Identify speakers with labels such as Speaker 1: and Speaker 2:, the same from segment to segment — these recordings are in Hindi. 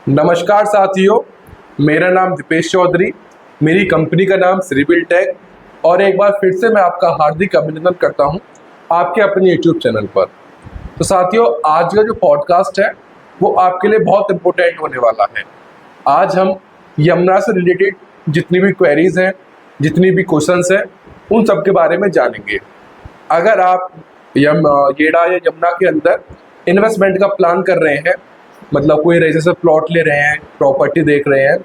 Speaker 1: नमस्कार साथियों, मेरा नाम दीपेश चौधरी, मेरी कंपनी का नाम श्रीबिल टेक और एक बार फिर से मैं आपका हार्दिक अभिनंदन करता हूं आपके अपने यूट्यूब चैनल पर। तो साथियों, आज का जो पॉडकास्ट है वो आपके लिए बहुत इम्पोर्टेंट होने वाला है। आज हम यमुना से रिलेटेड जितनी भी क्वेरीज हैं, जितनी भी क्वेश्चंस हैं, उन सब के बारे में जानेंगे। अगर आप येड़ा या यमुना के अंदर इन्वेस्टमेंट का प्लान कर रहे हैं, मतलब कोई रेजिडेंशियल प्लॉट ले रहे हैं, प्रॉपर्टी देख रहे हैं,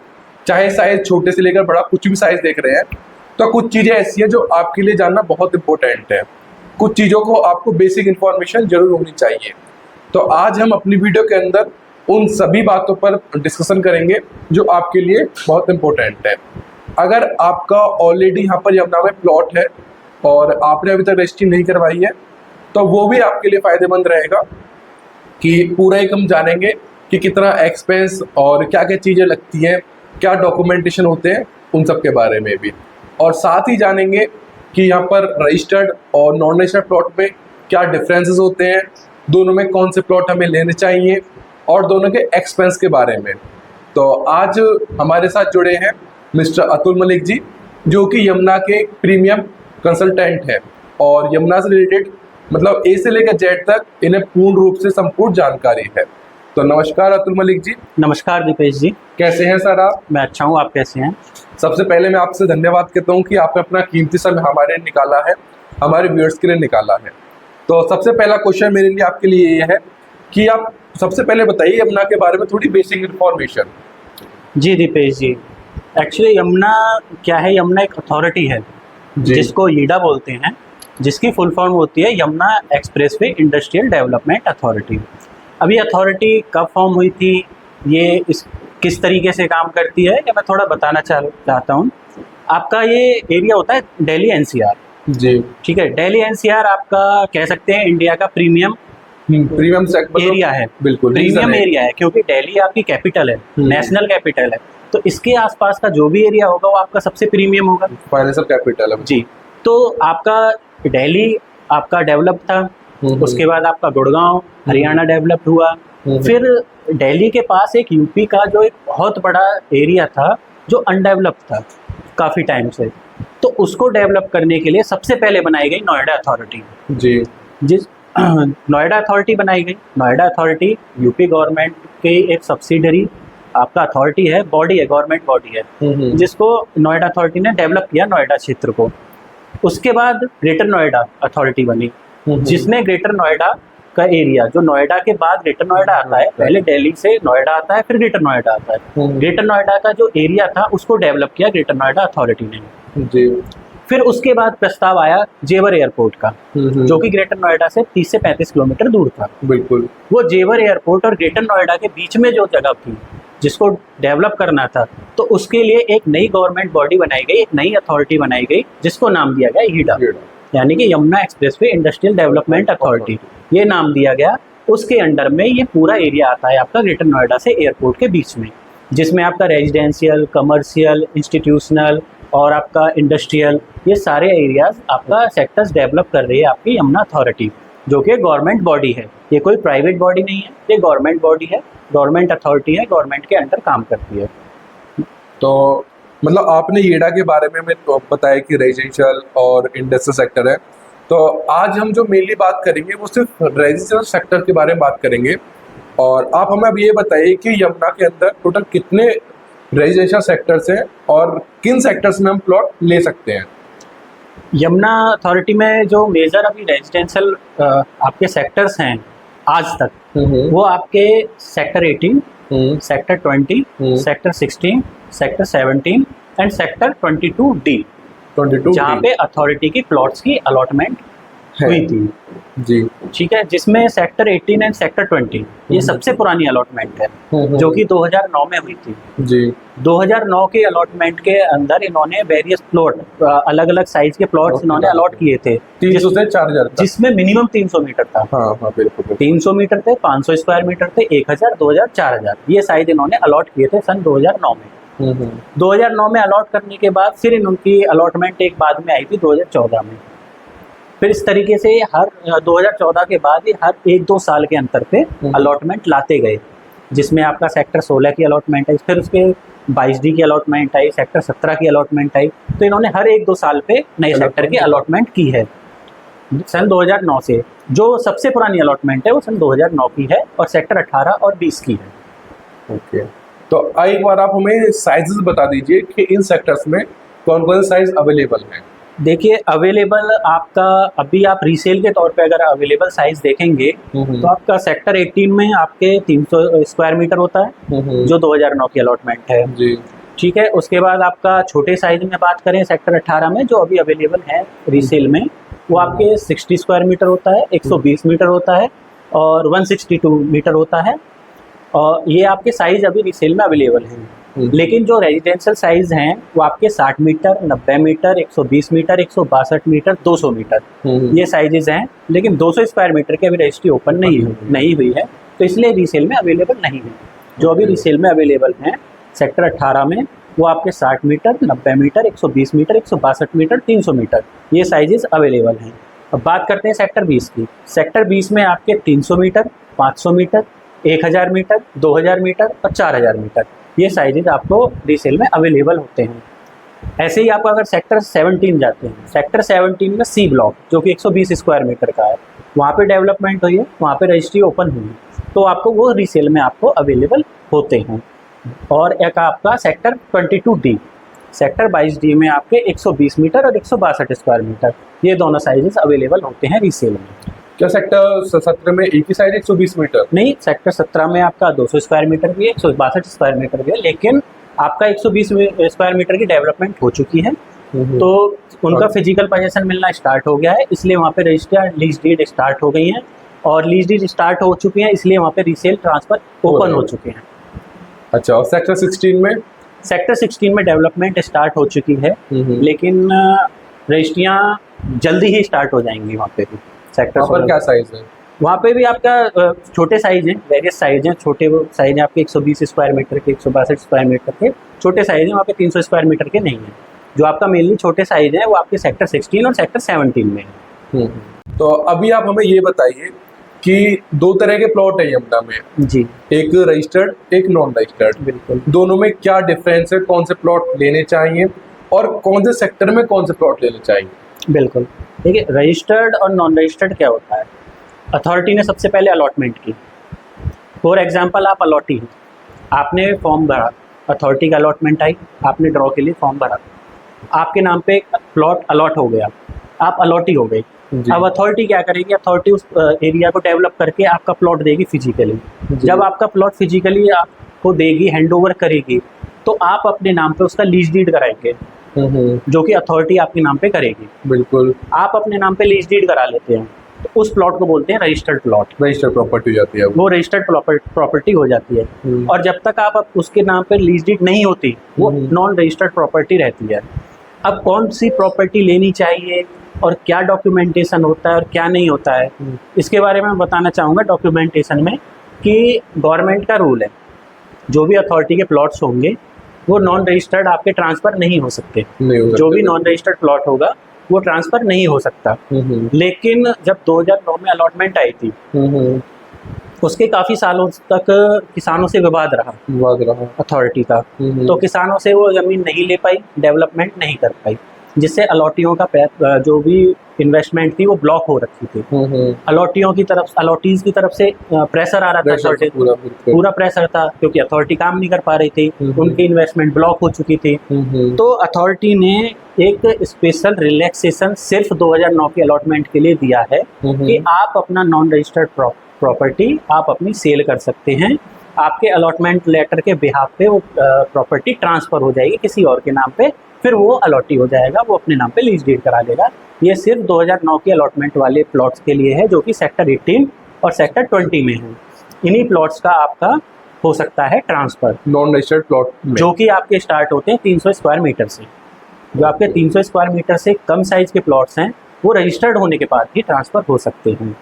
Speaker 1: चाहे साइज छोटे से लेकर बड़ा कुछ भी साइज देख रहे हैं, तो कुछ चीज़ें ऐसी हैं जो आपके लिए जानना बहुत इंपॉर्टेंट है। कुछ चीज़ों को आपको बेसिक इन्फॉर्मेशन जरूर होनी चाहिए। तो आज हम अपनी वीडियो के अंदर उन सभी बातों पर डिस्कशन करेंगे जो आपके लिए बहुत इंपॉर्टेंट है। अगर आपका ऑलरेडी यहाँ पर यमुना में प्लॉट है और आपने अभी तक रजिस्ट्री नहीं करवाई है, तो वो भी आपके लिए फ़ायदेमंद रहेगा कि पूरा एक हम जानेंगे कि कितना एक्सपेंस और क्या क्या चीज़ें लगती हैं, क्या डॉक्यूमेंटेशन होते हैं, उन सब के बारे में भी। और साथ ही जानेंगे कि यहाँ पर रजिस्टर्ड और नॉन रजिस्टर्ड प्लॉट में क्या डिफरेंसेस होते हैं, दोनों में कौन से प्लॉट हमें लेने चाहिए और दोनों के एक्सपेंस के बारे में। तो आज हमारे साथ जुड़े हैं मिस्टर अतुल मलिक जी, जो कि यमुना के प्रीमियम कंसल्टेंट हैं और यमुना से रिलेटेड मतलब ए से लेकर जेड तक इन्हें पूर्ण रूप से संपूर्ण जानकारी है। तो नमस्कार अतुल मलिक जी।
Speaker 2: नमस्कार दीपेश जी।
Speaker 1: कैसे हैं सर आप?
Speaker 2: मैं अच्छा हूँ, आप कैसे हैं?
Speaker 1: सबसे पहले मैं आपसे धन्यवाद कहता हूँ कि आपने अपना कीमती समय हमारे लिए निकाला है, हमारे व्यूअर्स के लिए निकाला है। तो सबसे पहला क्वेश्चन मेरे लिए आपके लिए ये है कि आप सबसे पहले बताइए यमुना के बारे में थोड़ी बेसिक इन्फॉर्मेशन।
Speaker 2: जी दीपेश जी, एक्चुअली यमुना क्या है, यमुना एक अथॉरिटी है जिसको यीडा बोलते हैं, जिसकी फुल फॉर्म होती है Yamuna expressway industrial development authority. अभी अथॉरिटी कब फॉर्म हुई थी, ये किस तरीके से काम करती है, ये मैं थोड़ा बताना चाहता हूँ। आपका ये एरिया होता है दिल्ली एनसीआर। जी ठीक है, दिल्ली एनसीआर आपका कह सकते हैं इंडिया का प्रीमियम एरिया है। बिल्कुल प्रीमियम एरिया है, क्योंकि दिल्ली आपकी कैपिटल है, नेशनल कैपिटल है। तो इसके आसपास का जो भी एरिया होगा वो आपका सबसे प्रीमियम होगा, फाइनेंशियल कैपिटल है जी। तो आपका दिल्ली आपका डेवलप था, उसके बाद आपका गुड़गांव हरियाणा डेवलप हुआ, फिर दिल्ली के पास एक यूपी का जो एक बहुत बड़ा एरिया था जो अनडेवलप्ड था काफ़ी टाइम से, तो उसको डेवलप करने के लिए सबसे पहले बनाई गई नोएडा अथॉरिटी जी। जिस नोएडा अथॉरिटी बनाई गई, नोएडा अथॉरिटी यूपी गवर्नमेंट के एक सब्सिडरी आपका अथॉरिटी है, बॉडी है, गवर्नमेंट बॉडी है, जिसको नोएडा अथॉरिटी ने डेवलप किया नोएडा क्षेत्र को। उसके बाद ग्रेटर नोएडा अथॉरिटी बनी, जिसमें ग्रेटर नोएडा का एरिया, जो नोएडा के बाद ग्रेटर नोएडा आता है, पहले दिल्ली से नोएडा आता है, फिर ग्रेटर नोएडा आता है। ग्रेटर नोएडा का जो एरिया था उसको डेवलप किया ग्रेटर नोएडा अथॉरिटी ने जी। फिर उसके बाद प्रस्ताव आया जेवर एयरपोर्ट का, जो कि ग्रेटर नोएडा से 30 से 35 किलोमीटर दूर था। बिल्कुल, वो जेवर एयरपोर्ट और ग्रेटर नोएडा के बीच में जो जगह थी जिसको डेवलप करना था, तो उसके लिए एक नई गवर्नमेंट बॉडी बनाई गई, एक नई अथॉरिटी बनाई गई, जिसको नाम दिया गया यीडा, यानी कि Yamuna expressway industrial development authority, ये नाम दिया गया। उसके अंडर में ये पूरा एरिया आता है आपका ग्रेटर नोएडा से एयरपोर्ट के बीच में, जिसमें आपका रेजिडेंशियल, कमर्शियल, इंस्टीट्यूशनल और आपका इंडस्ट्रियल, ये सारे एरियाज आपका सेक्टर्स डेवलप कर रही है आपकी यमुना अथॉरिटी, जो कि गवर्नमेंट बॉडी है। ये कोई प्राइवेट बॉडी नहीं है, ये गवर्नमेंट बॉडी है, गवर्नमेंट अथॉरिटी है, गवर्नमेंट के अंडर काम करती है।
Speaker 1: तो मतलब आपने येड़ा के बारे में बताया कि रेजिडेंशियल और इंडस्ट्रियल सेक्टर है, तो आज हम जो मेनली बात करेंगे वो सिर्फ रेजिडेंशियल सेक्टर के बारे में बात करेंगे। और आप हमें अब ये बताइए कि यमुना के अंदर टोटल कितने रेजिडेंशियल सेक्टर्स हैं और किन सेक्टर्स में हम प्लॉट ले सकते हैं।
Speaker 2: यमुना अथॉरिटी में जो मेजर अभी रेजिडेंशियल आपके सेक्टर्स हैं आज तक, वो आपके sector 18, sector 20, sector 16, sector 17 and sector 22D, जहाँ पे अथॉरिटी की प्लॉट्स की अलॉटमेंट हुई थी जी। ठीक है, जिसमें सेक्टर 18 एंड सेक्टर 20 ये सबसे पुरानी अलॉटमेंट है, जो कि 2009 में हुई थी जी। 2009 के अलॉटमेंट के अंदर इन्होंने वेरियस प्लॉट, अलग अलग साइज के प्लॉट्स इन्होंने अलॉट किए थे, 300 से 4000, जिसमें मिनिमम 300 मीटर था। हाँ, बिल्कुल 300 मीटर थे, 500 स्क्वायर मीटर थे, 1000, 2000, 4000, ये साइज इन्होंने अलॉट किए थे सन 2009 में। 2009 में अलॉट करने के बाद फिर इनकी अलॉटमेंट एक बाद में आई थी 2014 में। फिर इस तरीके से हर 2014 के बाद ही हर 1-2 साल के अंतर पे अलॉटमेंट लाते गए। जिसमें आपका सेक्टर 16 की अलॉटमेंट आई, फिर उसके 22D की अलॉटमेंट आई, सेक्टर 17 की अलॉटमेंट आई। तो इन्होंने हर 1-2 साल पे नए सेक्टर की अलॉटमेंट की है सन 2009 से। जो सबसे पुरानी अलॉटमेंट है वो सन 2009 की है और सेक्टर 18 और 20 की है।
Speaker 1: ओके, तो एक बार आप हमें साइजेस बता दीजिए कि इन सेक्टर्स में कौन कौन से साइज अवेलेबल हैं।
Speaker 2: देखिए अवेलेबल आपका, अभी आप रीसेल के तौर पे अगर अवेलेबल साइज देखेंगे तो आपका सेक्टर 18 में आपके 300 स्क्वायर मीटर होता है, जो 2009 की अलॉटमेंट है
Speaker 1: जी।
Speaker 2: ठीक है। उसके बाद आपका छोटे साइज में बात करें सेक्टर 18 में, जो अभी अवेलेबल है रीसेल में, वो आपके 60 स्क्वायर मीटर होता है, 120 मीटर होता है और 162 मीटर होता है। और ये आपके साइज अभी रीसेल में अवेलेबल हैं। लेकिन जो रेजिडेंशियल साइज हैं वो आपके 60 metre, 90 metre, 120 metre, 162 metre, 200 metre ये साइजेस हैं। लेकिन 200 स्क्वायर मीटर की अभी रजिस्ट्री ओपन नहीं हुई है, तो इसलिए रीसेल में अवेलेबल नहीं है। जो अभी रीसेल में अवेलेबल हैं सेक्टर 18 में वो आपके 60 metre, 90 metre, 120 metre, 162 metre, 300 metre ये साइजेस अवेलेबल हैं। अब बात करते हैं सेक्टर 20 की। सेक्टर 20 में आपके 300 मीटर, 500 मीटर, 1000 मीटर, 2000 मीटर और 4000 मीटर ये साइजेज आपको रीसेल में अवेलेबल होते हैं। ऐसे ही आप अगर सेक्टर 17 जाते हैं, सेक्टर 17 में सी ब्लॉक जो कि 120 स्क्वायर मीटर का है, वहाँ पे डेवलपमेंट हुई है, वहाँ पे रजिस्ट्री ओपन हुई है, तो आपको वो रीसेल में आपको अवेलेबल होते हैं। और एक आपका सेक्टर 22D, सेक्टर 22D में आपके 120 मीटर और 162 स्क्वायर मीटर ये दोनों साइजेस अवेलेबल होते हैं रीसेल में।
Speaker 1: क्या सेक्टर 17 में एक ही साइज 120 मीटर?
Speaker 2: नहीं, सेक्टर 17 में आपका 200 स्क्वायर मीटर भी है, 162 स्क्वायर मीटर भी है, लेकिन आपका 120 स्क्वायर मीटर की डेवलपमेंट हो चुकी है, तो उनका फिजिकल पोजीशन मिलना स्टार्ट हो गया है, इसलिए वहाँ पे रजिस्टर लीज डीड स्टार्ट हो गई हैं और लीज डीड स्टार्ट हो चुकी हैं, इसलिए वहाँ पे रीसेल ट्रांसफर ओपन हो चुके हैं।
Speaker 1: अच्छा, और सेक्टर 16 में?
Speaker 2: सेक्टर 16 में डेवलपमेंट स्टार्ट हो चुकी है, लेकिन रजिस्ट्रियाँ जल्दी ही स्टार्ट हो जाएंगी वहाँ पे भी। सेक्टर
Speaker 1: पर क्या साइज है?
Speaker 2: वहाँ पे भी आपका छोटे साइज हैं, वेरियस साइज हैं, छोटे वो साइज हैं आपके 120 स्क्वायर मीटर के, 162 स्क्वायर मीटर के छोटे साइज हैं, वहाँ पे 300 स्क्वायर मीटर के नहीं हैं। जो आपका मेनली छोटे साइज हैं वो आपके सेक्टर 16 और सेक्टर 17 में है।
Speaker 1: तो अभी आप हमें ये बताइए कि 2 तरह के प्लॉट है यमुना में
Speaker 2: जी,
Speaker 1: एक रजिस्टर्ड, एक नॉन रजिस्टर्ड।
Speaker 2: बिल्कुल।
Speaker 1: दोनों में क्या डिफरेंस है, कौन से प्लॉट लेने चाहिए और कौन से सेक्टर में कौन से प्लॉट लेने चाहिए?
Speaker 2: बिल्कुल, देखिए रजिस्टर्ड और नॉन रजिस्टर्ड क्या होता है। अथॉरिटी ने सबसे पहले अलॉटमेंट की। फॉर एग्जांपल आप अलॉटी हैं, आपने फॉर्म भरा, अथॉरिटी का अलॉटमेंट आई, आपने ड्रॉ के लिए फॉर्म भरा, आपके नाम पे प्लॉट अलॉट हो गया, आप अलॉटी हो गए। अब अथॉरिटी क्या करेगी, अथॉरिटी उस एरिया को डेवलप करके आपका प्लॉट देगी फिजिकली। जब आपका प्लॉट फिजिकली आपको देगी, हैंड ओवर करेगी, तो आप अपने नाम पे उसका लीज डीड कराएंगे, जो कि अथॉरिटी आपके नाम पे करेगी।
Speaker 1: बिल्कुल।
Speaker 2: आप अपने नाम पे लीज डीड करा लेते हैं, तो उस प्लॉट को बोलते हैं रजिस्टर्ड प्लॉट।
Speaker 1: रजिस्टर्ड प्रॉपर्टी हो जाती है
Speaker 2: वो रजिस्टर्ड प्रॉपर्टी हो जाती है। और जब तक आप उसके नाम पे लीज डीड नहीं होती, वो नॉन रजिस्टर्ड प्रॉपर्टी रहती है। अब कौन सी प्रॉपर्टी लेनी चाहिए और क्या डॉक्यूमेंटेशन होता है और क्या नहीं होता है, इसके बारे में मैं बताना चाहूँगा। डॉक्यूमेंटेशन में कि गवर्नमेंट का रूल है, जो भी अथॉरिटी के प्लॉट्स होंगे वो नॉन रजिस्टर्ड आपके ट्रांसफ़र नहीं हो सकते। जो भी नॉन रजिस्टर्ड प्लॉट होगा वो ट्रांसफ़र नहीं हो सकता। लेकिन जब 2009 में अलॉटमेंट आई थी, उसके काफ़ी सालों तक किसानों से विवाद रहा अथॉरिटी का। तो किसानों से वो ज़मीन नहीं ले पाई, डेवलपमेंट नहीं कर पाई, जिससे अलॉटियों का जो भी इन्वेस्टमेंट थी वो ब्लॉक हो रखी थी। अलॉटियों की तरफ, अलॉटीज़ की तरफ से प्रेशर आ रहा था, पूरा प्रेशर था, क्योंकि अथॉरिटी काम नहीं कर पा रही थी, उनकी इन्वेस्टमेंट ब्लॉक हो चुकी थी। तो अथॉरिटी ने एक स्पेशल रिलैक्सेशन सिर्फ 2009 की अलॉटमेंट के लिए दिया है कि आप अपना नॉन रजिस्टर्ड प्रॉपर्टी आप अपनी सेल कर सकते हैं। आपके अलॉटमेंट लेटर के बिहाफ पे वो प्रॉपर्टी ट्रांसफ़र हो जाएगी किसी और के नाम पे, फिर वो अलॉटी हो जाएगा, वो अपने नाम पे लीज डीड करा लेगा। ये सिर्फ 2009 की अलॉटमेंट वाले प्लॉट्स के लिए है, जो कि सेक्टर 18 और सेक्टर 20 में है। इन्हीं प्लॉट्स का आपका हो सकता है ट्रांसफ़र,
Speaker 1: नॉन रजिस्टर्ड प्लॉट, जो
Speaker 2: कि आपके स्टार्ट होते हैं 300 स्क्वायर मीटर से। जो आपके 300 स्क्वायर मीटर से कम साइज़ के प्लॉट्स हैं वो रजिस्टर्ड होने के बाद ही ट्रांसफ़र हो सकते हैं।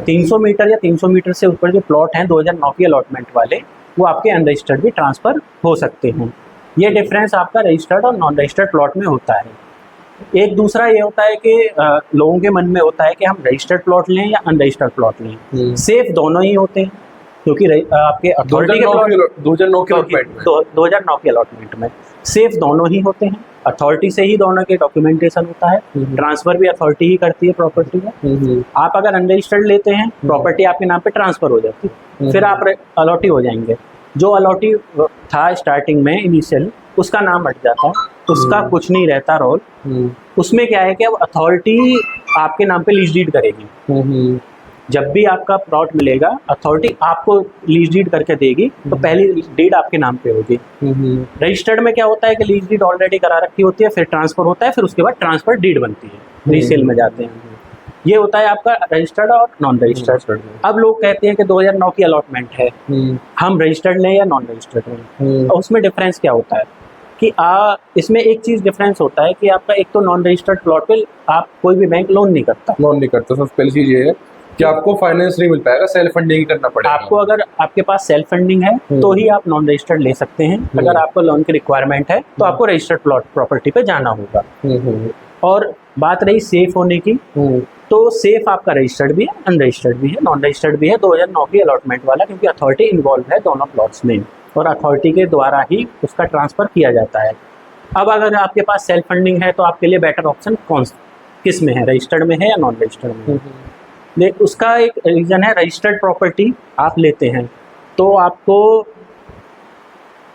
Speaker 2: 300 मीटर या 300 मीटर से ऊपर जो प्लॉट हैं 2009 की अलॉटमेंट वाले, वो आपके अनरजिस्टर्ड भी ट्रांसफ़र हो सकते हैं। ये डिफरेंस आपका रजिस्टर्ड और नॉन रजिस्टर्ड प्लॉट में होता है। एक दूसरा ये होता है कि लोगों के मन में होता है कि हम रजिस्टर्ड प्लॉट लें या अनरजिस्टर्ड प्लॉट लें। सेफ दोनों ही होते हैं, क्योंकि आपके अथॉरिटी के प्लॉट
Speaker 1: 2009 के अलॉटमेंट में
Speaker 2: 2009 के अलॉटमेंट में सेफ दोनों ही होते हैं, अथॉरिटी से ही दोनों के डॉक्यूमेंटेशन होता है, ट्रांसफर भी अथॉरिटी ही करती है प्रॉपर्टी का। आप अगर अनरजिस्टर्ड लेते हैं, प्रॉपर्टी आपके नाम पे ट्रांसफर हो जाती है, फिर आप अलॉटी हो जाएंगे। जो अलॉटी था स्टार्टिंग में इनिशियल, उसका नाम हट जाता है, उसका कुछ नहीं रहता रोल। उसमें क्या है कि अब अथॉरिटी आपके नाम पे लीज डीड करेगी। जब भी आपका प्लॉट मिलेगा, अथॉरिटी आपको लीज डीड करके देगी, तो पहली डीड आपके नाम पे होगी। रजिस्टर्ड में क्या होता है कि लीज डीड ऑलरेडी करा रखी होती है, फिर ट्रांसफर होता है, फिर उसके बाद ट्रांसफर डीड बनती है, रीसेल में जाते हैं। ये होता है आपका रजिस्टर्ड और नॉन रजिस्टर्ड। अब लोग कहते हैं कि 2009 की अलॉटमेंट है, हम रजिस्टर्ड लें या नॉन रजिस्टर्ड लें। और उसमें डिफरेंस क्या होता है कि इसमें एक चीज़ डिफरेंस होता है कि आपका एक तो नॉन रजिस्टर्ड प्लॉट पे आप कोई भी बैंक लोन नहीं करता।
Speaker 1: सबसे पहली चीज़ ये है कि आपको फाइनेंस नहीं मिल पाएगा, सेल्फ फंडिंग करना पड़ेगा
Speaker 2: आपको। अगर आपके पास सेल्फ फंडिंग है तो ही आप नॉन रजिस्टर्ड ले सकते हैं। अगर आपको लोन की रिक्वायरमेंट है तो आपको रजिस्टर्ड प्लॉट प्रॉपर्टी पे जाना होगा। और बात रही सेफ होने की, तो सेफ आपका रजिस्टर्ड भी है, अनरजिस्टर्ड भी है, नॉन रजिस्टर्ड भी है 2009 की अलॉटमेंट वाला, क्योंकि अथॉरिटी इन्वॉल्व है दोनों प्लॉट्स में और अथॉरिटी के द्वारा ही उसका ट्रांसफ़र किया जाता है। अब अगर आपके पास सेल्फ फंडिंग है तो आपके लिए बेटर ऑप्शन किस में है, रजिस्टर्ड में है या नॉन रजिस्टर्ड में? उसका एक रीज़न है, रजिस्टर्ड प्रॉपर्टी आप लेते हैं तो आपको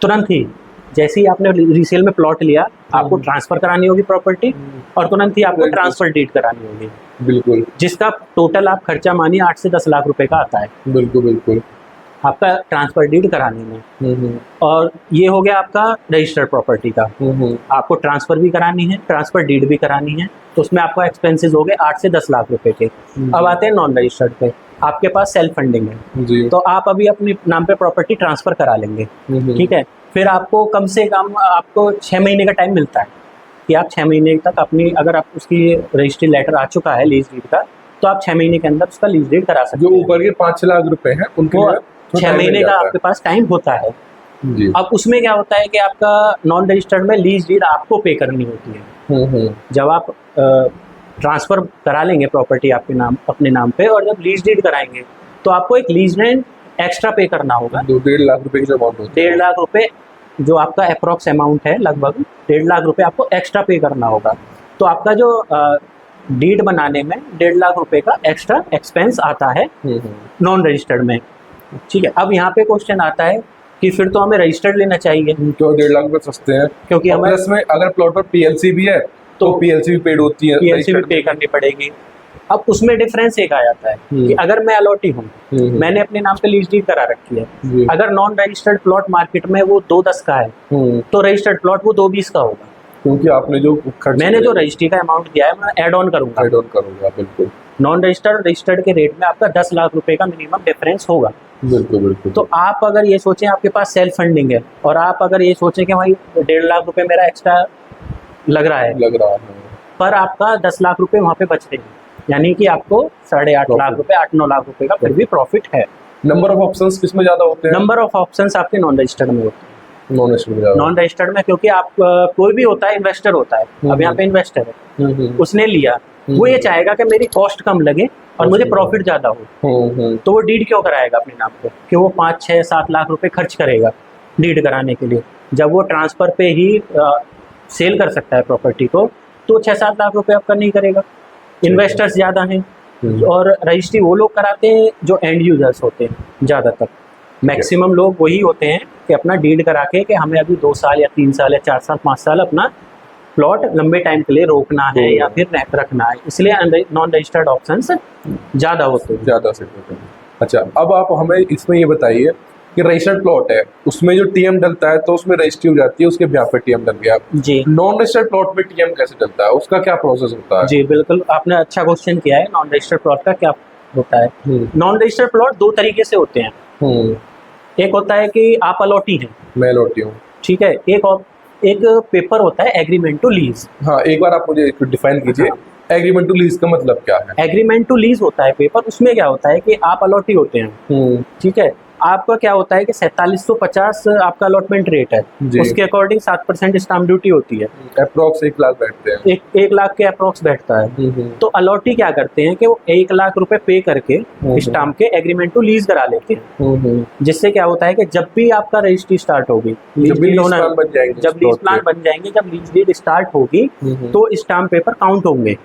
Speaker 2: तुरंत ही, जैसे ही आपने रीसेल में प्लॉट लिया, आपको ट्रांसफ़र करानी होगी प्रॉपर्टी और तुरंत ही आपको ट्रांसफ़र डीड करानी होगी।
Speaker 1: बिल्कुल।
Speaker 2: जिसका टोटल आप खर्चा मानिए 8 से 10 लाख रुपए का आता है।
Speaker 1: बिल्कुल
Speaker 2: आपका ट्रांसफर डीड कराने में। और ये हो गया आपका रजिस्टर्ड प्रॉपर्टी का। आपको ट्रांसफर भी करानी है, ट्रांसफर डीड भी करानी है, तो उसमें आपका एक्सपेंसेस हो गए 8 से 10 लाख रुपए के। अब आते हैं नॉन रजिस्टर्ड पे। आपके पास सेल्फ फंडिंग है तो आप अभी अपने नाम पे प्रॉपर्टी ट्रांसफर करा लेंगे, ठीक है। फिर आपको कम से कम आपको 6 महीने का टाइम मिलता है कि आप 6 महीने तक अपनी, अगर आप उसकी रजिस्ट्री लेटर आ चुका है लीज डीड का, तो आप 6 महीने के अंदर उसका लीज डीड करा सकते हैं।
Speaker 1: जो ऊपर के 5 लाख रुपए हैं उनको
Speaker 2: 6 महीने का आपके पास टाइम होता है। अब उसमें क्या होता है कि आपका नॉन रजिस्टर्ड में लीज डीड आपको पे करनी होती है। जब आप ट्रांसफर करा लेंगे प्रॉपर्टी आपके नाम, अपने नाम पे, और जब लीज डीड कराएंगे तो आपको एक लीज रेंट एक्स्ट्रा पे करना होगा।
Speaker 1: 1.5 लाख रुपए की जो अमाउंट होती है,
Speaker 2: 1.5 लाख रुपए जो आपका अप्रॉक्स अमाउंट है, लगभग 1.5 लाख रुपए आपको एक्स्ट्रा पे करना होगा। तो आपका जो डीड बनाने में 1.5 लाख रुपए का एक्स्ट्रा एक्सपेंस आता है नॉन रजिस्टर्ड में, ठीक है। अब यहाँ पे क्वेश्चन आता है कि फिर तो हमें रजिस्टर्ड लेना चाहिए,
Speaker 1: तो 1.5 लाख रुपए सस्ते हैं,
Speaker 2: क्योंकि हमें
Speaker 1: प्लस में अगर प्लॉट पर पीएलसी भी है तो पीएलसी भी पेड होती है,
Speaker 2: पीएलसी भी पे करनी पड़ेगी। अब उसमें डिफरेंस एक आ जाता है कि अगर मैं अलॉटी हूँ, मैंने अपने नाम पे लीज डीड करा रखी है, अगर नॉन रजिस्टर्ड प्लॉट मार्केट में वो 2.10 का है तो रजिस्टर्ड प्लॉट वो 2.20 का होगा,
Speaker 1: क्योंकि आपने जो
Speaker 2: मैंने जो रजिस्ट्री का अमाउंट दिया है मैं ऐड ऑन करूंगा।
Speaker 1: बिल्कुल।
Speaker 2: नॉन रजिस्टर्ड रजिस्टर्ड के रेट में आपका 10 लाख रुपए का मिनिमम डिफरेंस होगा।
Speaker 1: बिल्कुल।
Speaker 2: तो आप अगर ये सोचें आपके पास सेल्फ फंडिंग है और आप अगर ये सोचें कि भाई 1.5 लाख रुपए मेरा एक्स्ट्रा लग रहा है, पर आपका 10 लाख रुपए वहाँ पे बच रहे हैं, यानी कि आपको 8.5 लाख रुपए, 8-9 लाख रुपए का फिर भी प्रॉफिट है।
Speaker 1: नंबर ऑफ ऑप्शंस किसमें ज्यादा होते हैं?
Speaker 2: नंबर ऑफ ऑप्शंस आपके नॉन रजिस्टर्ड में होते हैं।
Speaker 1: नॉन
Speaker 2: रजिस्टर्ड में क्योंकि आप कोई भी होता है, इन्वेस्टर होता है, अब यहाँ पे इन्वेस्टर है, उसने लिया, वो ये चाहेगा कि मेरी कॉस्ट कम लगे और मुझे प्रॉफिट ज्यादा हो, तो वो डीड क्यों कराएगा अपने नाम पे, कि वो 5-6-7 लाख रुपए खर्च करेगा डीड कराने के लिए, जब वो ट्रांसफर पे ही सेल कर सकता है प्रॉपर्टी को, तो 6-7 लाख रुपए आपका नहीं करेगा। इन्वेस्टर्स ज़्यादा हैं और रजिस्ट्री वो लोग कराते हैं जो एंड यूजर्स होते हैं, ज़्यादातर मैक्सिमम लोग वही होते हैं कि अपना डीड करा के कि हमें अभी 2 साल या 3 साल या 4 साल 5 साल अपना प्लॉट लंबे टाइम के लिए रोकना है या फिर रखना है, इसलिए नॉन रजिस्टर्ड ऑप्शंस ज़्यादा होते हैं।
Speaker 1: अच्छा, अब आप हमें इसमें ये बताइए कि रजिस्टर्ड प्लॉट है, उसमें जो टीएम डलता है तो उसमें रजिस्ट्री हो जाती है, उसके ब्याह पे टीएम डल गया
Speaker 2: जी।
Speaker 1: नॉन रजिस्टर्ड प्लॉट में टीएम कैसे डलता है, उसका क्या प्रोसेस होता है?
Speaker 2: जी बिल्कुल, आपने अच्छा क्वेश्चन किया है। नॉन रजिस्टर्ड प्लॉट का क्या होता है? नॉन रजिस्टर्ड प्लॉट 2 तरीके से होते हैं। एक होता है कि आप अलॉटी हैं,
Speaker 1: मैं अलॉटी हूँ, ठीक
Speaker 2: है। एक पेपर होता है एग्रीमेंट टू लीज।
Speaker 1: हाँ, एक बार आप मुझे डिफाइन कीजिए एग्रीमेंट टू लीज का मतलब क्या है?
Speaker 2: एग्रीमेंट टू लीज होता है पेपर, उसमें क्या होता है कि आप अलॉटी होते हैं, ठीक है। आपका क्या होता है कि 4750 आपका अलॉटमेंट रेट है,
Speaker 1: जी।
Speaker 2: उसके अकॉर्डिंग 7% स्टाम्प ड्यूटी होती है।
Speaker 1: अप्रोक्स 1 लाख बैठते हैं।
Speaker 2: एक लाख के अप्रोक्स बैठता है। तो अलॉटी क्या करते हैं कि वो 1 लाख रुपए पे करके स्टाम्प के एग्रीमेंट टू लीज करा लेते हैं, जिससे क्या होता है कि जब भी आपका रजिस्ट्री स्टार्ट होगी,
Speaker 1: जब भी लीज प्लान बन जाएंगे,
Speaker 2: जब लीज प्लान बन जाएंगे, जब लीज डीड स्टार्ट होगी, तो स्टाम्प पेपर काउंट होंगे।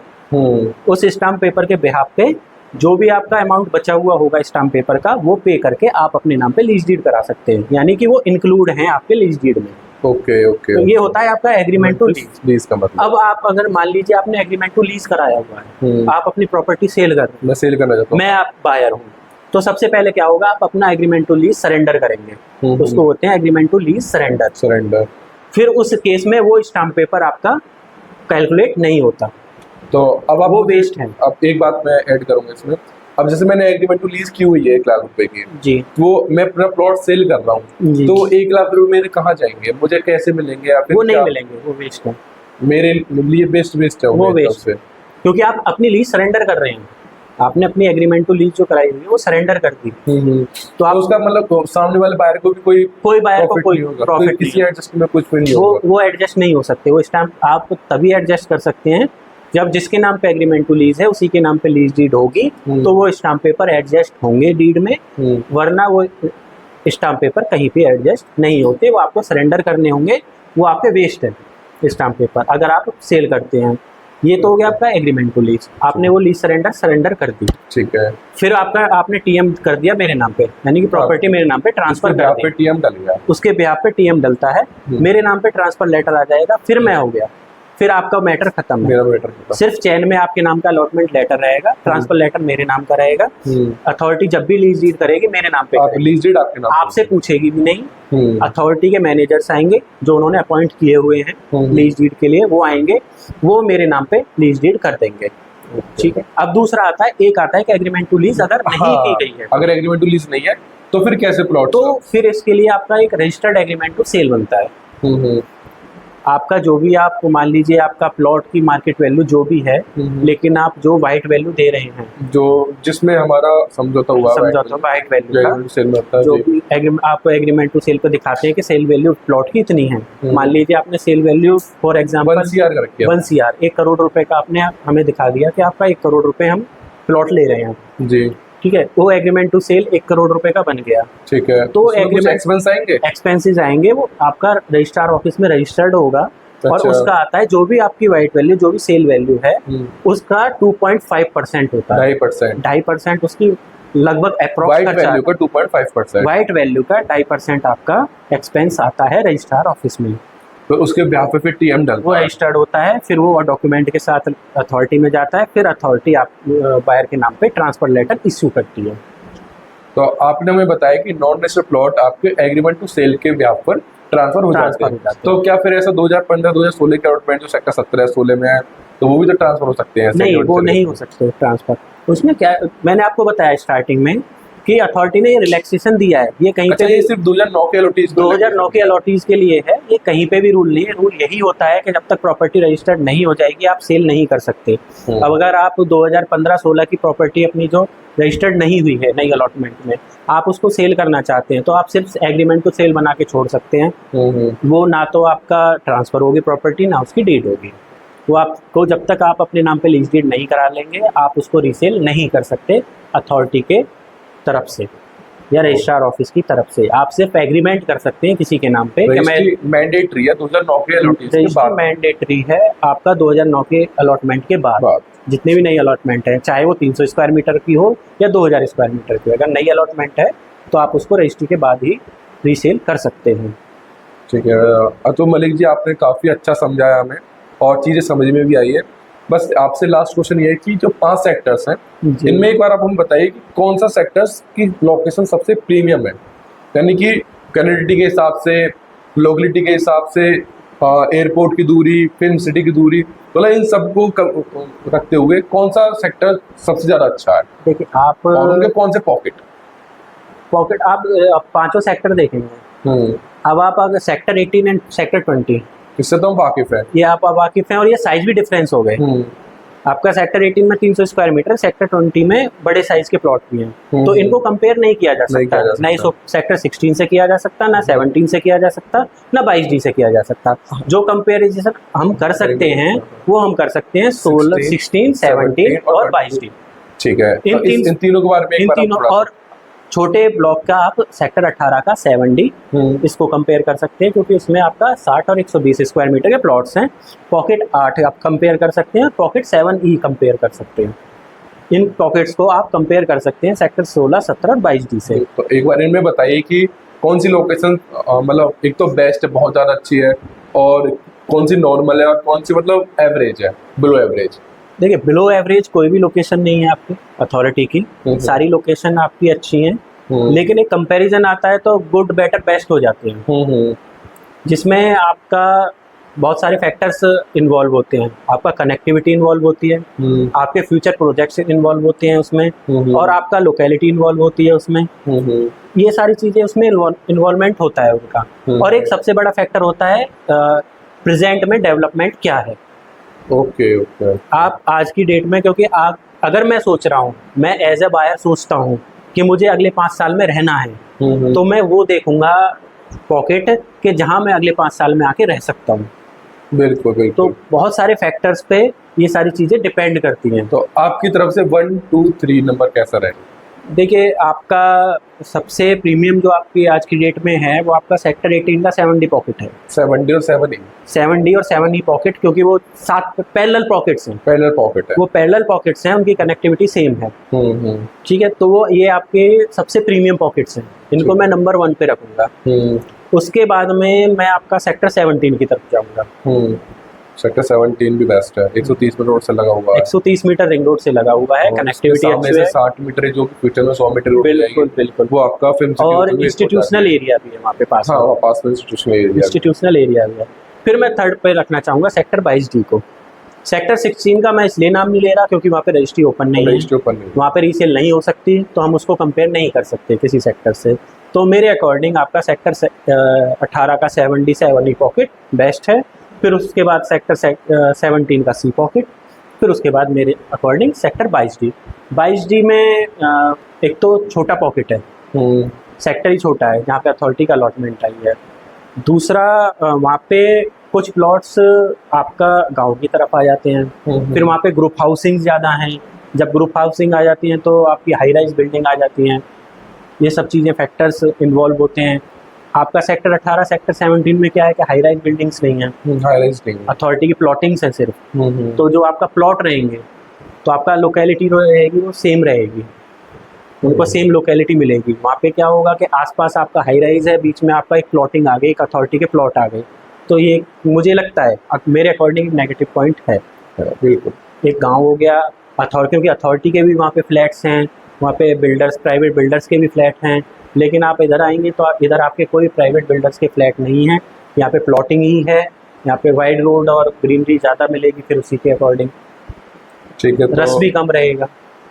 Speaker 2: उस स्टाम्प पेपर के बिहाफ पे जो भी आपका अमाउंट बचा हुआ होगा स्टाम्प पेपर का, वो पे करके आप अपने नाम पे लीज डीड करा सकते हैं, यानी कि वो इंक्लूड हैं आपके लीज डीड में।
Speaker 1: Okay okay.
Speaker 2: तो ये होता है आपका एग्रीमेंट टू
Speaker 1: लीज का मतलब।
Speaker 2: अब आप अगर मान लीजिए आपने एग्रीमेंट टू लीज कराया हुआ है, आप अपनी प्रॉपर्टी सेल कर रहे हैं,
Speaker 1: मैं सेल करना चाहता हूँ,
Speaker 2: मैं आप बायर हूँ, तो सबसे पहले क्या होगा, आप अपना एग्रीमेंट टू लीज सरेंडर करेंगे, उसको होते हैं एग्रीमेंट टू लीज सरेंडर। फिर उस केस में वो स्टाम्प पेपर आपका कैलकुलेट नहीं होता,
Speaker 1: तो अब आप
Speaker 2: वो वेस्ट है।
Speaker 1: अब एक बात मैं ऐड करूंगा इसमें। अब जैसे मैंने एग्रीमेंट टू लीज की हुई है 1 लाख रुपए की
Speaker 2: जी,
Speaker 1: वो मैं अपना प्लॉट सेल कर रहा हूँ,
Speaker 2: जी,
Speaker 1: तो 1 लाख रुपए मेरे कहाँ जाएंगे, मुझे कैसे मिलेंगे, या फिर
Speaker 2: वो नहीं मिलेंगे, वो वेस्ट है,
Speaker 1: मेरे लिए वेस्ट है
Speaker 2: वो वेस्ट है, क्योंकि आप अपनी लीज सरेंडर कर रहे हैं, आपने अपनी एग्रीमेंट टू लीज जो कराई हुई है वो सरेंडर कर दी।
Speaker 1: तो आप उसका मतलब सामने वाले बायर को भी कोई
Speaker 2: बायर को कोई
Speaker 1: प्रॉफिट किसी एडजस्टमेंट में कुछ नहीं होगा,
Speaker 2: वो एडजस्ट नहीं हो सकते। वो स्टैम्प आप तभी एडजस्ट कर सकते हैं जब जिसके नाम पे एग्रीमेंट टू लीज है उसी के नाम पे लीज डीड होगी, तो वो स्टाम्प पेपर एडजस्ट होंगे डीड में, वरना वो स्टाम्प पेपर कहीं पे एडजस्ट नहीं होते, वो आपको सरेंडर करने होंगे, वो आपके वेस्ट है स्टाम्प पेपर अगर आप सेल करते हैं। ये तो हो गया आपका एग्रीमेंट टू लीज, आपने वो लीज सरेंडर कर दी,
Speaker 1: ठीक है।
Speaker 2: फिर आपने टीएम कर दिया मेरे नाम पे, यानी कि प्रॉपर्टी मेरे नाम पे ट्रांसफर कर दी,
Speaker 1: टीएम डल गया,
Speaker 2: उसके ब्याह पे टीएम डलता है, मेरे नाम पे ट्रांसफर लेटर आ जाएगा, फिर मैं हो गया, फिर आपका मैटर खत्म है।
Speaker 1: मेरा मैटर खत्म।
Speaker 2: सिर्फ चैन में आपके नाम का अलॉटमेंट लेटर रहेगा, ट्रांसफर लेटर मेरे नाम का रहेगा, अथॉरिटी जब भी लीज डीड करेगी मेरे नाम पे करेगी,
Speaker 1: लीज डीड आपके नाम,
Speaker 2: आपसे पूछेगी भी नहीं। अथॉरिटी के मैनेजर्स आएंगे जो उन्होंने अपॉइंट किए हुए हैं लीज डीड के लिए, वो आएंगे, वो मेरे नाम पे लीज डीड कर देंगे, ठीक है। अब दूसरा आता है, एक आता है कि एग्रीमेंट टू लीज अगर नहीं की गई है,
Speaker 1: अगर एग्रीमेंट टू लीज नहीं है तो फिर कैसे प्लॉट,
Speaker 2: तो फिर इसके लिए आपका एक रजिस्टर्ड एग्रीमेंट टू सेल बनता है। आपका जो भी आप मान लीजिए आपका प्लॉट की मार्केट वैल्यू जो भी है, लेकिन आप जो वाइट वैल्यू दे रहे हैं,
Speaker 1: जो जिसमें हमारा समझौता हुआ
Speaker 2: वाइट वैल्यू का
Speaker 1: सेल में होता है,
Speaker 2: जो भी आपको एग्रीमेंट टू सेल पे दिखाते हैं कि सेल वैल्यू प्लॉट की इतनी है, मान लीजिए आपने cell value for example
Speaker 1: 1 CR का रखी है,
Speaker 2: 1 CR 1 करोड़ रुपए का आपने हमें दिखा दिया कि आपका 1 करोड़ रुपए हम प्लॉट ले रहे हैं
Speaker 1: जी,
Speaker 2: ठीक है। वो एग्रीमेंट टू सेल 1 करोड़ रुपए का बन गया,
Speaker 1: ठीक है।
Speaker 2: तो
Speaker 1: एग्रीमेंट एक्सपेंस आएंगे,
Speaker 2: एक्सपेंसेस आएंगे, वो आपका रजिस्ट्रार ऑफिस में रजिस्टर्ड होगा, और उसका आता है जो भी आपकी वाइट वैल्यू, जो भी सेल वैल्यू है, उसका 2.5% होता है, 2.5% उसकी लगभग अप्रॉक्स
Speaker 1: वाइट वैल्यू का 2.5%,
Speaker 2: वाइट वैल्यू का 2.5% आपका एक्सपेंस आता है रजिस्ट्रार ऑफिस में,
Speaker 1: तो उसके ब्याह पे फिर टीएम डलता है,
Speaker 2: वो रजिस्टर्ड होता है, फिर वो डॉक्यूमेंट के साथ अथॉरिटी में जाता है, फिर अथॉरिटी आप बायर के नाम पे ट्रांसफर लेटर इश्यू करती है।
Speaker 1: तो आपने हमें बताया कि नॉन रजिस्टर्ड प्लॉट आपके एग्रीमेंट टू सेल के ब्याह पर ट्रांसफर हो जाते हैं, तो क्या फिर ऐसा 2015-2016 के अलॉटमेंट जो सेक्टर 17-16 में है, तो वो भी तो ट्रांसफर हो सकते हैं?
Speaker 2: नहीं, वो नहीं हो सकते ट्रांसफर। उसमें क्या, मैंने आपको बताया स्टार्टिंग में कि अथॉरिटी ने ये रिलैक्सेशन दिया है, ये कहीं पे
Speaker 1: ये सिर्फ 2009 के अलॉटीज
Speaker 2: 2009 के अलॉटीज के लिए है, ये कहीं पे भी रूल नहीं है। रूल यही होता है कि जब तक प्रॉपर्टी रजिस्टर्ड नहीं हो जाएगी आप सेल नहीं कर सकते। अब अगर आप 2015-16 की प्रॉपर्टी अपनी जो रजिस्टर्ड नहीं हुई है नई अलॉटमेंट में, आप उसको सेल करना चाहते हैं, तो आप सिर्फ एग्रीमेंट को सेल बना के छोड़ सकते हैं। वो ना तो आपका ट्रांसफर होगी प्रॉपर्टी, ना उसकी डीड होगी। वो आपको जब तक आप अपने नाम पे लीज डीड नहीं करा लेंगे, आप उसको रीसेल नहीं कर सकते अथॉरिटी के तरफ से या रजिस्ट्रार ऑफिस की तरफ से। आप सिर्फ एग्रीमेंट कर सकते हैं किसी के नाम पे कि मैं,
Speaker 1: मैंडेटरी है 2009 के अलॉटमेंट के बाद,
Speaker 2: मैंडेटरी है आपका 2009 के अलॉटमेंट के बाद जितने भी नई अलॉटमेंट है, चाहे वो 300 स्क्वायर मीटर की हो या 2000 स्क्वायर मीटर की, अगर नई अलॉटमेंट है तो आप उसको रजिस्ट्री के बाद ही रीसेल कर सकते हैं।
Speaker 1: ठीक है अतुल मलिक जी, आपने काफ़ी अच्छा समझाया हमें और चीज़ें समझ में भी आई है। बस आपसे लास्ट क्वेश्चन ये है कि जो 5 सेक्टर्स हैं, इनमें एक बार आप हमें बताइए कि कौन सा सेक्टर्स की लोकेशन सबसे प्रीमियम है, यानी कि कनेक्टिविटी के हिसाब से, लोकेलिटी के हिसाब से, एयरपोर्ट की दूरी, फिल्म सिटी की दूरी, मतलब इन सबको रखते हुए कौन सा सेक्टर सबसे ज़्यादा अच्छा है?
Speaker 2: देखिए आप,
Speaker 1: और उनके कौन से पॉकेट
Speaker 2: आप 5 सेक्टर देखेंगे। अब आप अगर सेक्टर 18 एंड सेक्टर 20,
Speaker 1: इससे तो हम वाकिफ है,
Speaker 2: ये आप वाकिफ हैं, और ये साइज भी डिफरेंस हो गए। आपका सेक्टर 18 में 300 स्क्वायर मीटर, सेक्टर 20 में बड़े साइज के प्लॉट भी हैं, तो इनको कंपेयर नहीं किया जा सकता, ना इसको सेक्टर 16 से किया जा सकता, ना 17 से किया जा सकता, ना 22D से किया जा सकता। जो कंपेरिजन हम कर सकते हैं वो हम कर सकते हैं 16, 16, 17 और 22D।
Speaker 1: ठीक है, इन तीनों के बारे में, इन तीनों
Speaker 2: और छोटे ब्लॉक का आप सेक्टर 18 का 7D इसको कंपेयर कर सकते हैं, क्योंकि इसमें आपका 60 और 120 स्क्वायर मीटर के प्लॉट्स हैं। पॉकेट 8 आप कंपेयर कर सकते हैं, पॉकेट 7E कंपेयर कर सकते हैं। इन पॉकेट्स को आप कंपेयर कर सकते हैं सेक्टर 16, 17 और 22D से।
Speaker 1: तो एक बार इनमें बताइए कि कौन सी लोकेशन मतलब एक तो बेस्ट है, बहुत ज़्यादा अच्छी है, और कौन सी नॉर्मल है, और कौन सी मतलब एवरेज है, बिलो एवरेज।
Speaker 2: देखिए, बिलो एवरेज कोई भी लोकेशन नहीं है आपकी अथॉरिटी की, सारी लोकेशन आपकी अच्छी हैं, लेकिन एक कंपैरिजन आता है तो गुड, बेटर, बेस्ट हो जाते हैं, जिसमें आपका बहुत सारे फैक्टर्स इन्वॉल्व होते हैं। आपका कनेक्टिविटी इन्वॉल्व होती है, आपके फ्यूचर प्रोजेक्ट्स इन्वॉल्व होते हैं उसमें, और आपका लोकेलिटी इन्वॉल्व होती है उसमें। ये सारी चीज़ें उसमें इन्वॉल्वमेंट होता है उनका। और एक सबसे बड़ा फैक्टर होता है प्रेजेंट में डेवलपमेंट क्या है।
Speaker 1: ओके ओके, आप
Speaker 2: आज की डेट में, क्योंकि आप अगर मैं सोच रहा हूँ, मैं एज ए बायर सोचता हूँ कि मुझे अगले 5 साल में रहना है, तो मैं वो देखूंगा पॉकेट कि जहाँ मैं अगले 5 साल में आके रह सकता हूँ।
Speaker 1: बिल्कुल बिल्कुल।
Speaker 2: तो बहुत सारे फैक्टर्स पे ये सारी चीज़ें डिपेंड करती हैं।
Speaker 1: तो आपकी तरफ से 1, 2, 3 नंबर कैसा रहेगा?
Speaker 2: देखिए, आपका सबसे प्रीमियम जो आपकी आज की डेट में है वो आपका सेक्टर 18 का 7D पॉकेट है।
Speaker 1: 7D और 7E?
Speaker 2: 7D और 7E पॉकेट, क्योंकि वो 7 पैरेलल पॉकेट्स हैं।
Speaker 1: पैरेलल पॉकेट है,
Speaker 2: वो पैरेलल पॉकेट्स हैं, उनकी कनेक्टिविटी सेम है। ठीक है, तो वो ये आपके सबसे प्रीमियम पॉकेट्स हैं, इनको मैं नंबर 1 पे रखूंगा। उसके बाद में मैं आपका सेक्टर 17 की तरफ जाऊंगा।
Speaker 1: सेक्टर 17 भी बेस्ट है, 130 मीटर रोड से लगा हुआ है।
Speaker 2: 130 मीटर रिंग रोड से लगा हुआ है, कनेक्टिविटी अच्छी है।
Speaker 1: 60 मीटर है, जो फ्यूचर में 100 मीटर रोड
Speaker 2: बिल्कुल बिल्कुल,
Speaker 1: वो आपका फिल्म
Speaker 2: और इंस्टीट्यूशनल एरिया भी है वहाँ पे पास।
Speaker 1: हाँ, पास में इंस्टीट्यूशनल
Speaker 2: एरिया भी है। फिर मैं थर्ड पे रखना चाहूँगा सेक्टर 22D को। सेक्टर 16 का मैं इसलिए नाम नहीं ले रहा क्योंकि वहाँ पे रजिस्ट्री ओपन नहीं है, वहाँ पे रीसेल नहीं हो सकती, तो हम उसको कंपेयर नहीं कर सकते किसी सेक्टर से। तो मेरे अकॉर्डिंग आपका सेक्टर 18 का 7D 7E पॉकेट बेस्ट है। फिर उसके बाद सेक्टर 17 का C पॉकेट, फिर उसके बाद मेरे अकॉर्डिंग सेक्टर 22D में एक तो छोटा पॉकेट है, सेक्टर ही छोटा है, जहाँ पे अथॉरिटी का अलॉटमेंट आई है। दूसरा, वहाँ पे कुछ प्लॉट्स आपका गांव की तरफ आ जाते हैं। फिर वहाँ पे ग्रुप हाउसिंग ज़्यादा हैं, जब ग्रुप हाउसिंग आ जाती हैं तो आपकी हाई राइज बिल्डिंग आ जाती हैं। ये सब चीज़ें फैक्टर्स इन्वॉल्व होते हैं। आपका सेक्टर 18 सेक्टर 17 में क्या है कि हाई राइज बिल्डिंग्स नहीं हैं,
Speaker 1: हाई राइज नहीं,
Speaker 2: अथॉरिटी की प्लॉटिंग्स है सिर्फ। तो जो आपका प्लॉट रहेंगे तो आपका लोकेलिटी रहेगी वो सेम रहेगी, उनको सेम लोकेलिटी मिलेगी। वहाँ पे क्या होगा कि आसपास आपका हाई राइज है, बीच में आपका एक प्लॉटिंग आ गई, एक अथॉरिटी के प्लॉट आ गए, तो ये मुझे लगता है मेरे अकॉर्डिंग नेगेटिव पॉइंट है।
Speaker 1: बिल्कुल,
Speaker 2: एक गाँव हो गया, क्योंकि अथॉरिटी के भी वहाँ पे फ्लैट्स हैं, वहाँ पे बिल्डर्स, प्राइवेट बिल्डर्स के भी फ्लैट हैं, लेकिन आप इधर आएंगे तो आप इधर आपके कोई प्राइवेट बिल्डर्स के फ्लैट नहीं हैं, यहाँ पे प्लॉटिंग ही है, यहाँ पे वाइड रोड और ग्रीनरी ज़्यादा मिलेगी, फिर उसी के अकॉर्डिंग
Speaker 1: ठीक है,
Speaker 2: रस भी कम रहेगा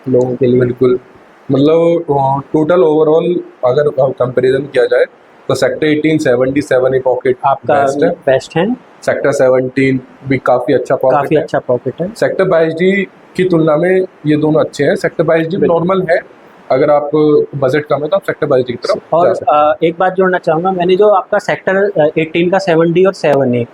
Speaker 2: लोगों के लिए।
Speaker 1: बिल्कुल, मतलब टोटल ओवरऑल अगर कंपैरिजन किया जाए तो सेक्टर 18 7D 7E पॉकेट
Speaker 2: आपका बेस्ट है।
Speaker 1: सेक्टर 17 भी काफ़ी अच्छा
Speaker 2: पॉकेट है।
Speaker 1: सेक्टर 22D की तुलना में ये दोनों अच्छे हैं। सेक्टर 22D नॉर्मल है, अगर आप बजट कम है तो आप सेक्टर 22D की तरफ
Speaker 2: और एक बात जोड़ना चाहूँगा, मैंने जो आपका सेक्टर 18 का 7D और 7A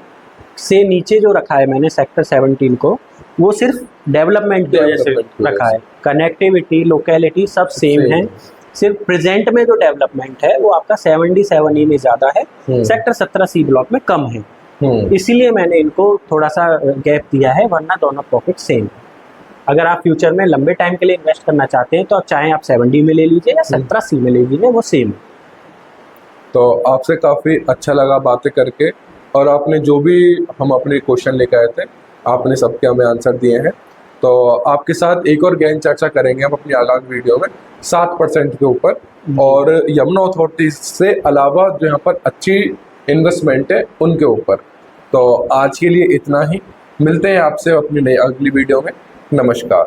Speaker 2: से नीचे जो रखा है मैंने सेक्टर 17 को, वो सिर्फ डेवलपमेंट की वजह से रखा है। कनेक्टिविटी, लोकेलिटी सब सेम है, सिर्फ प्रेजेंट में जो डेवलपमेंट है वो आपका 7D 7E में ज़्यादा है, सेक्टर 17C ब्लॉक में कम है, इसीलिए मैंने इनको थोड़ा सा गैप दिया है, वरना दोनों पॉकेट सेम है। अगर आप फ्यूचर में लंबे टाइम के लिए इन्वेस्ट करना चाहते हैं तो चाहे आप 7D में ले लीजिए या 17C में ले लीजिए, वो सेम है।
Speaker 1: तो आपसे काफ़ी अच्छा लगा बातें करके, और आपने जो भी हम अपने क्वेश्चन लेकर आए थे आपने सबके हमें आंसर दिए हैं। तो आपके साथ एक और गहन चर्चा करेंगे हम अपनी आगामी वीडियो में 7% के ऊपर, और यमुना अथॉरिटी से अलावा जो यहाँ पर अच्छी इन्वेस्टमेंट है उनके ऊपर। तो आज के लिए इतना ही, मिलते हैं आपसे अपनी नई अगली वीडियो में। नमस्कार।